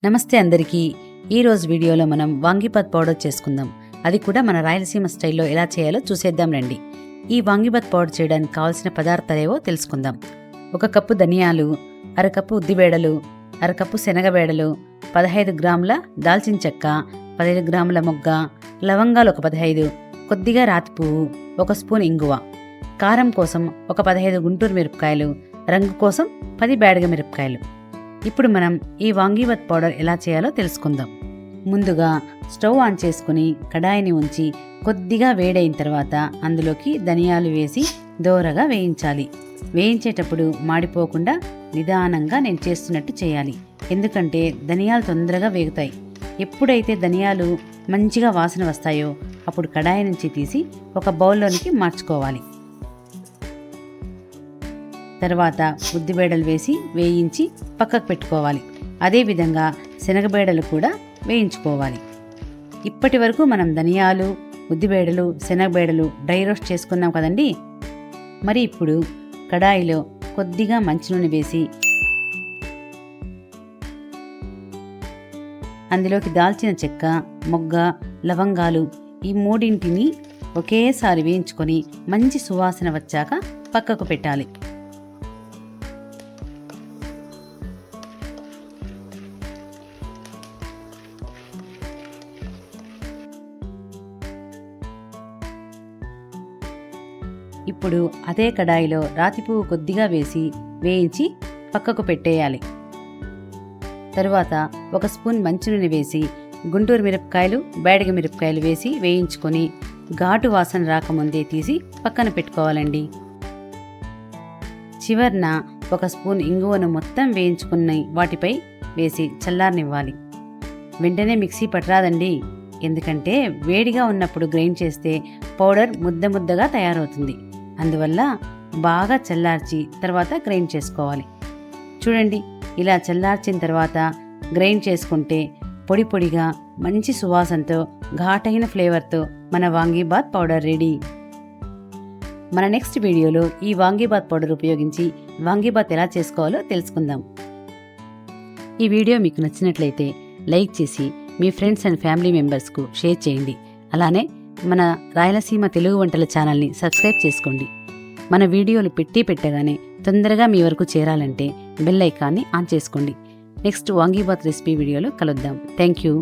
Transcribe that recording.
నమస్తే అందరికీ. ఈరోజు వీడియోలో మనం వాంగీబాత్ పౌడర్ చేసుకుందాం. అది కూడా మన రాయలసీమ స్టైల్లో ఎలా చేయాలో చూసేద్దాం రండి. ఈ వాంగీబాత్ పౌడర్ చేయడానికి కావాల్సిన పదార్థాలేవో తెలుసుకుందాం. 1 కప్పు ధనియాలు, అరకప్పు ఉద్దిబేడలు, అరకప్పు శనగబేడలు, 15 గ్రాముల దాల్చిన చెక్క, 15 గ్రాముల మొగ్గ, లవంగాలు ఒక 15, కొద్దిగా రాతి పువ్వు, 1 స్పూన్ ఇంగువ, కారం కోసం ఒక 15 గుంటూరు మిరపకాయలు, రంగు కోసం 10 బ్యాడగ మిరపకాయలు. ఇప్పుడు మనం ఈ వాంగీబాత్ పౌడర్ ఎలా చేయాలో తెలుసుకుందాం. ముందుగా స్టవ్ ఆన్ చేసుకుని కడాయిని ఉంచి కొద్దిగా వేడైన తర్వాత అందులోకి ధనియాలు వేసి దోరగా వేయించాలి. వేయించేటప్పుడు మాడిపోకుండా నిదానంగా నేను చేస్తున్నట్టు చేయాలి. ఎందుకంటే ధనియాలు తొందరగా వేగుతాయి. ఎప్పుడైతే ధనియాలు మంచిగా వాసన వస్తాయో అప్పుడు కడాయి నుంచి తీసి ఒక బౌల్లోనికి మార్చుకోవాలి. తర్వాత ఉద్దిబేడలు వేసి వేయించి పక్కకు పెట్టుకోవాలి. అదేవిధంగా శనగబేడలు కూడా వేయించుకోవాలి. ఇప్పటి వరకు మనం ధనియాలు, ఉద్దిబేడలు, శనగబేడలు డ్రై రోస్ట్ చేసుకున్నాం కదండి. మరి ఇప్పుడు కడాయిలో కొద్దిగా మంచినూనె వేసి అందులోకి దాల్చిన చెక్క, మొగ్గ, లవంగాలు ఈ మూడింటిని ఒకేసారి వేయించుకొని మంచి సువాసన వచ్చాక పక్కకు పెట్టాలి. ఇప్పుడు అదే కడాయిలో రాతి పువ్వు కొద్దిగా వేసి వేయించి పక్కకు పెట్టేయాలి. తరువాత 1 స్పూన్ మంచినూనె వేసి గుంటూరు మిరపకాయలు, బ్యాడగ మిరపకాయలు వేసి వేయించుకొని ఘాటు వాసన రాకముందే తీసి పక్కన పెట్టుకోవాలండి. చివర్న 1 స్పూన్ ఇంగువను మొత్తం వేయించుకున్న వాటిపై వేసి చల్లారనివ్వాలి. వెంటనే మిక్సీ పట్టరాదండి, ఎందుకంటే వేడిగా ఉన్నప్పుడు గ్రైండ్ చేస్తే పౌడర్ ముద్ద ముద్దగా తయారవుతుంది. అందువల్ల బాగా చల్లార్చి తర్వాత గ్రైండ్ చేసుకోవాలి. చూడండి, ఇలా చల్లార్చిన తర్వాత గ్రైండ్ చేసుకుంటే పొడి పొడిగా మంచి సువాసనతో ఘాటైన ఫ్లేవర్తో మన వాంగీబాత్ పౌడర్ రెడీ. మన నెక్స్ట్ వీడియోలో ఈ వాంగీబాత్ పౌడర్ ఉపయోగించి వాంగీబాత్ ఎలా చేసుకోవాలో తెలుసుకుందాం. ఈ వీడియో మీకు నచ్చినట్లయితే లైక్ చేసి మీ ఫ్రెండ్స్ అండ్ ఫ్యామిలీ మెంబర్స్కు షేర్ చేయండి. అలానే మన రాయలసీమ తెలుగు వంటల ఛానల్ని సబ్స్క్రైబ్ చేసుకోండి. మన వీడియోలు పెట్టగానే తొందరగా మీ వరకు చేరాలంటే బెల్ ఐకాన్ని ఆన్ చేసుకోండి. నెక్స్ట్ వాంగీబాత్ రెసిపీ వీడియోలో కలుద్దాం. Thank you.